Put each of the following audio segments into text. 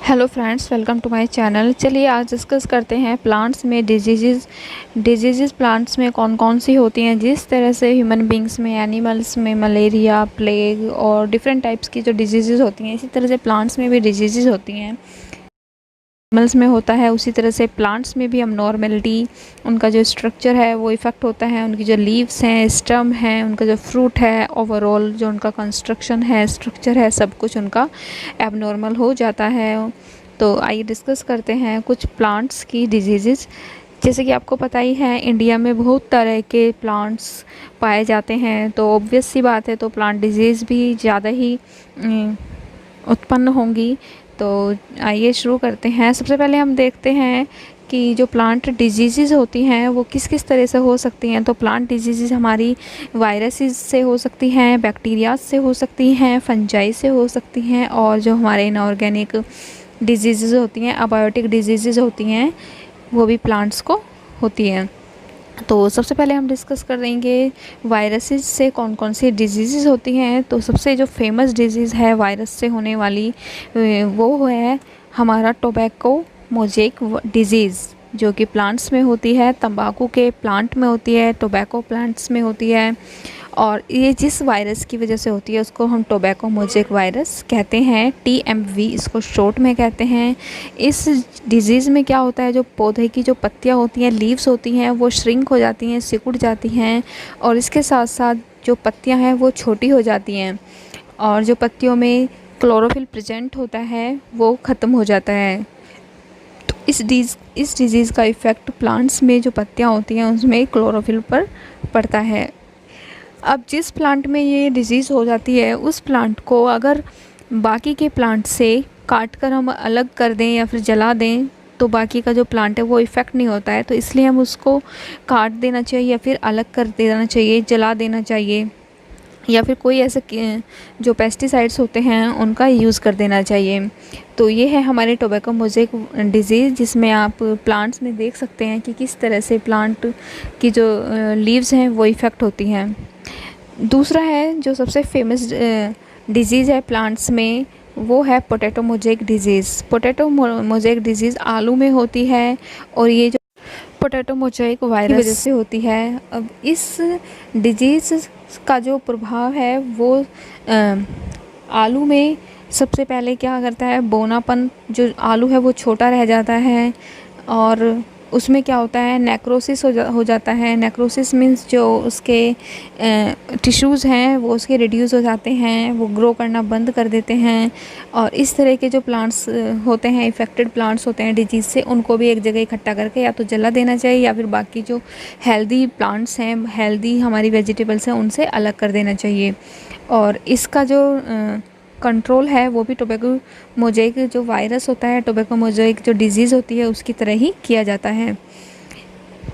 Hello friends, welcome to my channel. चलिए आज discuss करते हैं प्लांट्स में डिजीज़ प्लांट्स में कौन कौन सी होती हैं। जिस तरह से ह्यूमन बींग्स में, एनिमल्स में मलेरिया, प्लेग और डिफरेंट टाइप्स की जो डिजीज़ होती हैं, इसी तरह से प्लांट्स में भी डिजीज़ होती हैं। एनिमल्स में होता है, उसी तरह से प्लांट्स में भी अबनॉर्मेलिटी, उनका जो स्ट्रक्चर है वो इफ़ेक्ट होता है। उनकी जो लीव्स हैं, स्टम है, उनका जो फ्रूट है, ओवरऑल जो उनका कंस्ट्रक्शन है, स्ट्रक्चर है, सब कुछ उनका एबनॉर्मल हो जाता है। तो आइए डिस्कस करते हैं कुछ प्लांट्स की डिजीज़। जैसे कि आपको पता ही है, इंडिया में बहुत तरह के प्लांट्स पाए जाते हैं, तो ऑब्वियस सी बात है, तो प्लांट डिजीज़ भी ज़्यादा ही उत्पन्न होंगी। तो आइए शुरू करते हैं। सबसे पहले हम देखते हैं कि जो प्लांट डिजीज़ होती हैं वो किस किस तरह से हो सकती हैं। तो प्लांट डिजीज़ हमारी वायरसेस से हो सकती हैं, बैक्टीरिया से हो सकती हैं, फंजाई से हो सकती हैं, और जो हमारे इनऑर्गेनिक डिजीज़ होती हैं, अबायोटिक डिजीज़ होती हैं, वो भी प्लांट्स को होती हैं। तो सबसे पहले हम डिस्कस कर देंगे वायरसेस से कौन कौन सी डिजीज़ होती हैं। तो सबसे जो फेमस डिजीज़ है वायरस से होने वाली, वो है हमारा टोबैको मोज़ेक डिजीज़, जो कि प्लांट्स में होती है, तंबाकू के प्लांट में होती है, टोबैको प्लांट्स में होती है। और ये जिस वायरस की वजह से होती है उसको हम टोबैको मोज़ेक वायरस कहते हैं, TMV इसको शॉर्ट में कहते हैं। इस डिज़ीज़ में क्या होता है, जो पौधे की जो पत्तियां होती हैं, लीव्स होती हैं, वो श्रिंक हो जाती हैं, सिकुड़ जाती हैं, और इसके साथ साथ जो पत्तियां हैं वो छोटी हो जाती हैं, और जो पत्तियों में क्लोरोफिल प्रेजेंट होता है वो ख़त्म हो जाता है। तो इस डिज़ीज़ का इफ़ेक्ट प्लांट्स में जो पत्तियां होती हैं उसमें क्लोरोफिल पर पड़ता है। अब जिस प्लांट में ये डिज़ीज़ हो जाती है, उस प्लांट को अगर बाकी के प्लांट से काट कर हम अलग कर दें या फिर जला दें, तो बाकी का जो प्लांट है वो इफ़ेक्ट नहीं होता है। तो इसलिए हम उसको काट देना चाहिए या फिर अलग कर देना चाहिए, जला देना चाहिए, या फिर कोई ऐसे जो पेस्टिसाइड्स होते हैं उनका यूज़ कर देना चाहिए। तो ये है हमारे टोबैको मोज़ेक डिज़ीज़, जिसमें आप प्लांट्स में देख सकते हैं कि किस तरह से प्लांट की जो लीव्स हैं वो इफ़ेक्ट होती हैं। दूसरा है जो सबसे फेमस डिज़ीज़ है प्लांट्स में, वो है potato mosaic disease. Potato mosaic disease आलू में होती है, और ये जो पोटैटो मोज़ेक वायरस की वजह से होती है। अब इस डिज़ीज़ का जो प्रभाव है वो आलू में सबसे पहले क्या करता है, बोनापन, जो आलू है वो छोटा रह जाता है, और उसमें क्या होता है, नेक्रोसिस हो जाता है। नेक्रोसिस मीन्स जो उसके टिश्यूज़ हैं वो उसके रिड्यूस हो जाते हैं, वो ग्रो करना बंद कर देते हैं। और इस तरह के जो प्लांट्स होते हैं, इफ़ेक्टेड प्लांट्स होते हैं डिजीज़ से, उनको भी एक जगह इकट्ठा करके या तो जला देना चाहिए, या फिर बाकी जो हेल्दी प्लांट्स हैं, हेल्दी हमारी वेजिटेबल्स हैं, उनसे अलग कर देना चाहिए। और इसका जो कंट्रोल है वो भी टोबैको मोज़ेक जो वायरस होता है, टोबैको मोज़ेक जो डिज़ीज़ होती है, उसकी तरह ही किया जाता है।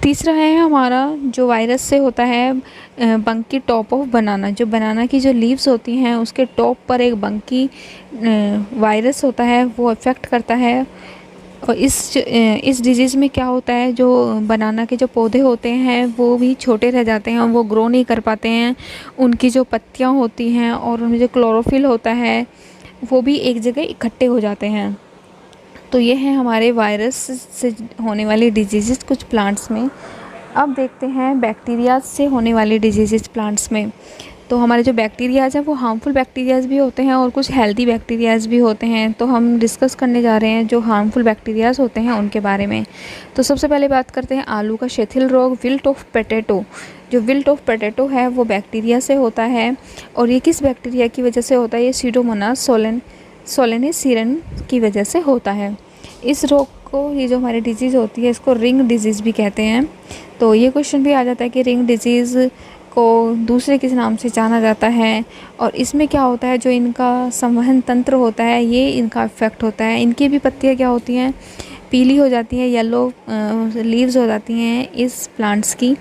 तीसरा है हमारा जो वायरस से होता है, बंकी टॉप ऑफ बनाना। जो बनाना की जो लीव्स होती हैं उसके टॉप पर एक बंकी वायरस होता है, वो इफ़ेक्ट करता है। और इस डिज़ीज़ में क्या होता है, जो बनाना के जो पौधे होते हैं वो भी छोटे रह जाते हैं, वो ग्रो नहीं कर पाते हैं। उनकी जो पत्तियां होती हैं और उनमें जो क्लोरोफिल होता है वो भी एक जगह इकट्ठे हो जाते हैं। तो ये है हमारे वायरस से होने वाली डिजीज़ कुछ प्लांट्स में। अब देखते हैं बैक्टीरिया से होने वाली डिजीज़ प्लांट्स में। तो हमारे जो बैक्टीरियाज़ हैं वो हार्मफुल बैक्टीरियाज़ भी होते हैं और कुछ हेल्दी बैक्टीरियाज़ भी होते हैं। तो हम डिस्कस करने जा रहे हैं जो हार्मफुल बैक्टीरियाज़ होते हैं उनके बारे में। तो सबसे पहले बात करते हैं आलू का शिथिल रोग, विल्ट ऑफ पोटैटो। जो विल्ट ऑफ पोटैटो है वो बैक्टीरिया से होता है, और ये किस बैक्टीरिया की वजह से होता है, ये सीडोमोनास सोलेनिसिरन की वजह से होता है। इस रोग को, ये जो हमारी डिजीज़ होती है, इसको रिंग डिजीज़ भी कहते हैं। तो ये क्वेश्चन भी आ जाता है कि रिंग डिजीज़ को दूसरे किस नाम से जाना जाता है। और इसमें क्या होता है, जो इनका संवहन तंत्र होता है ये इनका इफ़ेक्ट होता है। इनकी भी पत्तियाँ क्या होती हैं, पीली हो जाती हैं, येलो लीव्स हो जाती हैं इस प्लांट्स की,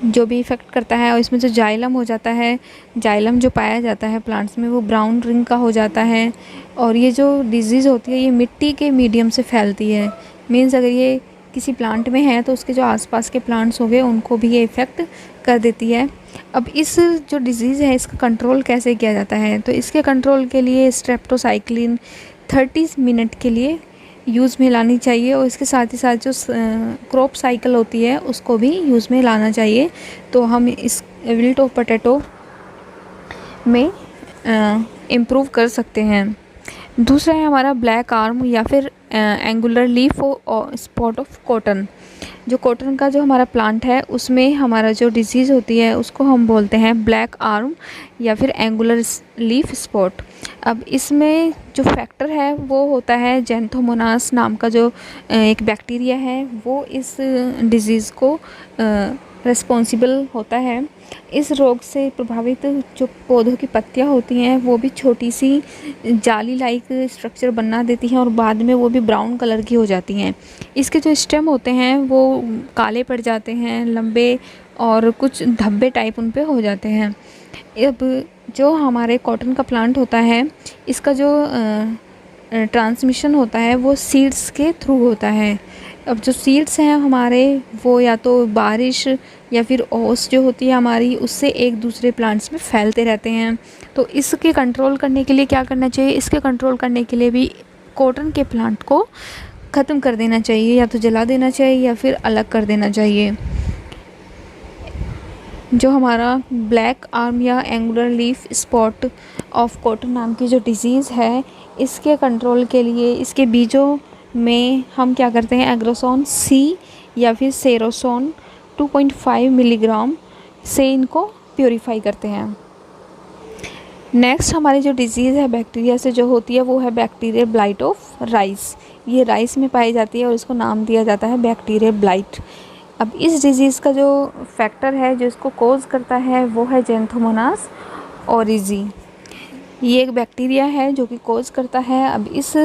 जो भी इफ़ेक्ट करता है। और इसमें जो जाइलम हो जाता है, जाइलम जो पाया जाता है प्लांट्स में, वो ब्राउन रिंग का हो जाता है। और ये जो डिज़ीज़ होती है ये मिट्टी के मीडियम से फैलती है। मीन्स अगर ये किसी प्लांट में है तो उसके जो आसपास के प्लांट्स हो गए उनको भी ये इफ़ेक्ट कर देती है। अब इस जो डिज़ीज़ है इसका कंट्रोल कैसे किया जाता है, तो इसके कंट्रोल के लिए स्ट्रेप्टोसाइक्लिन 30 मिनट के लिए यूज़ में लानी चाहिए और इसके साथ ही साथ जो क्रॉप साइकिल होती है उसको भी यूज़ में लाना चाहिए। तो हम इस विल्ट ऑफ पोटैटो में इम्प्रूव कर सकते हैं। दूसरा है हमारा ब्लैक आर्म या फिर एंगुलर लीफ और स्पॉट ऑफ कॉटन। जो कॉटन का जो हमारा प्लांट है उसमें हमारा जो डिजीज़ होती है उसको हम बोलते हैं ब्लैक आर्म या फिर एंगुलर लीफ स्पॉट। अब इसमें जो फैक्टर है वो होता है जेंथोमोनास नाम का जो एक बैक्टीरिया है, वो इस डिज़ीज़ को रिस्पॉन्सिबल होता है। इस रोग से प्रभावित जो पौधों की पत्तियां होती हैं वो भी छोटी सी जाली लाइक स्ट्रक्चर बना देती हैं और बाद में वो भी ब्राउन कलर की हो जाती हैं। इसके जो स्टेम होते हैं वो काले पड़ जाते हैं, लंबे, और कुछ धब्बे टाइप उन पे हो जाते हैं। अब जो हमारे कॉटन का प्लांट होता है इसका जो ट्रांसमिशन होता है वो सीड्स के थ्रू होता है। अब जो सीड्स हैं हमारे वो या तो बारिश या फिर ओस जो होती है हमारी उससे एक दूसरे प्लांट्स में फैलते रहते हैं। तो इसके कंट्रोल करने के लिए क्या करना चाहिए? इसके कंट्रोल करने के लिए भी कॉटन के प्लांट को ख़त्म कर देना चाहिए, या तो जला देना चाहिए या फिर अलग कर देना चाहिए। जो हमारा ब्लैक आर्म या angular leaf spot of cotton नाम की जो डिज़ीज़ है, इसके कंट्रोल के लिए इसके बीजों में हम क्या करते हैं, एग्रोसोन सी या फिर सेरोसोन 2.5 मिलीग्राम से इनको प्योरीफाई करते हैं। नेक्स्ट हमारी जो डिज़ीज़ है बैक्टीरिया से जो होती है वो है बैक्टीरियल ब्लाइट ऑफ राइस। ये राइस में पाई जाती है और इसको नाम दिया जाता है बैक्टीरियल ब्लाइट। अब इस डिज़ीज़ का जो फैक्टर है जो इसको कोज करता है वो है जेंथोमोनास ओरिजी। ये एक बैक्टीरिया है जो कि कोज करता है। अब इस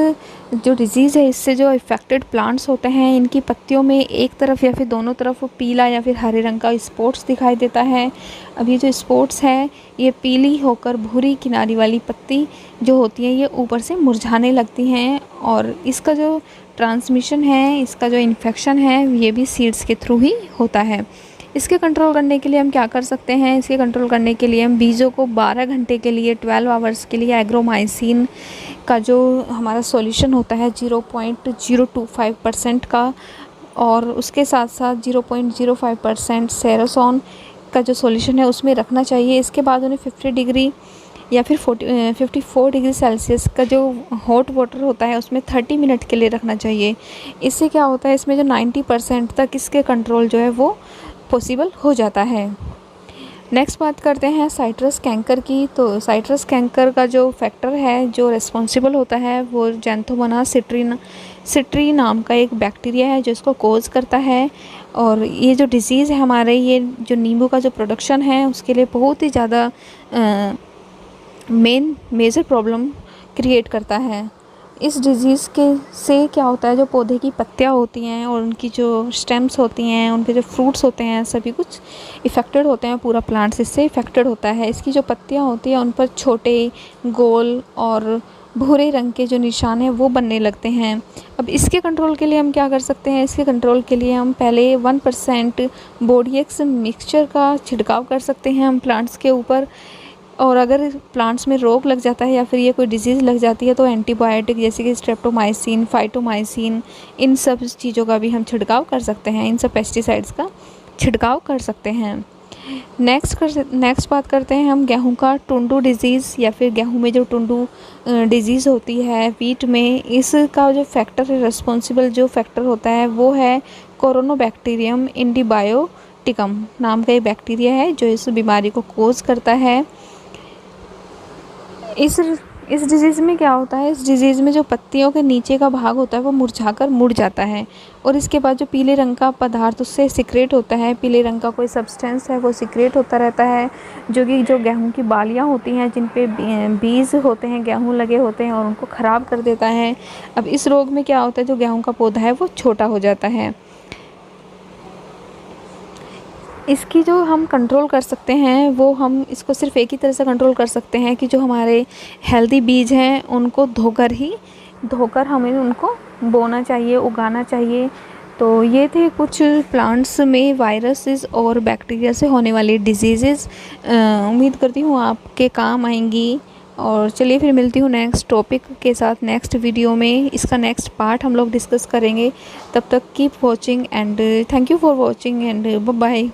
जो डिज़ीज़ है इससे जो इफ़ेक्टेड प्लांट्स होते हैं इनकी पत्तियों में एक तरफ या फिर दोनों तरफ पीला या फिर हरे रंग का स्पॉट्स दिखाई देता है। अब ये जो स्पॉट्स है ये पीली होकर भूरी किनारी वाली पत्ती जो होती है ये ऊपर से मुरझाने लगती हैं, और इसका जो ट्रांसमिशन है, इसका जो इन्फेक्शन है ये भी सीड्स के थ्रू ही होता है। इसके कंट्रोल करने के लिए हम क्या कर सकते हैं? इसके कंट्रोल करने के लिए हम बीजों को 12 घंटे के लिए 12 आवर्स के लिए एग्रोमाइसिन का जो हमारा सॉल्यूशन होता है 0.025% का, और उसके साथ साथ 0.05% सेरोसोन का जो सॉल्यूशन है उसमें रखना चाहिए। इसके बाद उन्हें 50 डिग्री या फिर 54 डिग्री सेल्सियस का जो हॉट वाटर होता है उसमें 30 मिनट के लिए रखना चाहिए। इससे क्या होता है, इसमें जो 90% तक इसके कंट्रोल जो है वो पॉसिबल हो जाता है। नेक्स्ट बात करते हैं साइट्रस कैंकर की। तो साइट्रस कैंकर का जो फैक्टर है जो रिस्पॉन्सिबल होता है वो जेंथोमोनास सिट्री नाम का एक बैक्टीरिया है जो इसको कोज करता है। और ये जो डिज़ीज़ है हमारे, ये जो नींबू का जो प्रोडक्शन है उसके लिए बहुत ही ज़्यादा मेजर प्रॉब्लम क्रिएट करता है। इस डिज़ीज़ के से क्या होता है, जो पौधे की पत्तियां होती हैं और उनकी जो स्टेम्स होती हैं, उनके जो फ्रूट्स होते हैं, सभी कुछ इफ़ेक्टेड होते हैं। पूरा प्लांट्स इससे इफ़ेक्टेड होता है। इसकी जो पत्तियां होती हैं उन पर छोटे गोल और भूरे रंग के जो निशान हैं वो बनने लगते हैं। अब इसके कंट्रोल के लिए हम क्या कर सकते हैं? इसके कंट्रोल के लिए हम पहले 1% बोर्डिएक्स मिक्सचर का छिड़काव कर सकते हैं हम प्लांट्स के ऊपर। और अगर प्लांट्स में रोग लग जाता है या फिर ये कोई डिजीज़ लग जाती है तो एंटीबायोटिक जैसे कि स्ट्रेप्टोमाइसिन, फाइटोमाइसिन, इन सब चीज़ों का भी हम छिड़काव कर सकते हैं, इन सब पेस्टिसाइड्स का छिड़काव कर सकते हैं। नेक्स्ट बात करते हैं हम गेहूं का टुंडू डिज़ीज़ या फिर गेहूं में जो टुंडू डिज़ीज़ होती है वीट में, इसका जो फैक्टर है, रिस्पॉन्सिबल जो फैक्टर होता है वो है कोरोनोबैक्टीरियम इंडिबायोटिकम नाम का एक बैक्टीरिया है जो इस बीमारी को कोज करता है। इस डिज़ीज़ में क्या होता है, इस डिज़ीज़ में जो पत्तियों के नीचे का भाग होता है वो मुरझाकर मुड़ जाता है, और इसके बाद जो पीले रंग का पदार्थ उससे सिक्रेट होता है, पीले रंग का कोई सब्सटेंस है वो सिक्रेट होता रहता है, जो कि जो गेहूं की बालियां होती हैं जिन पे बीज होते हैं, गेहूं लगे होते हैं, और उनको ख़राब कर देता है। अब इस रोग में क्या होता है, जो गेहूँ का पौधा है वो छोटा हो जाता है। इसकी जो हम कंट्रोल कर सकते हैं वो हम इसको सिर्फ एक ही तरह से कंट्रोल कर सकते हैं कि जो हमारे हेल्दी बीज हैं उनको धोकर हमें उनको बोना चाहिए, उगाना चाहिए। तो ये थे कुछ प्लांट्स में वायरसेस और बैक्टीरिया से होने वाली डिजीज़ेज़। उम्मीद करती हूँ आपके काम आएंगी और चलिए फिर मिलती हूँ नेक्स्ट टॉपिक के साथ नेक्स्ट वीडियो में। इसका नेक्स्ट पार्ट हम लोग डिस्कस करेंगे। तब तक keep watching and thank you for watching and bye bye.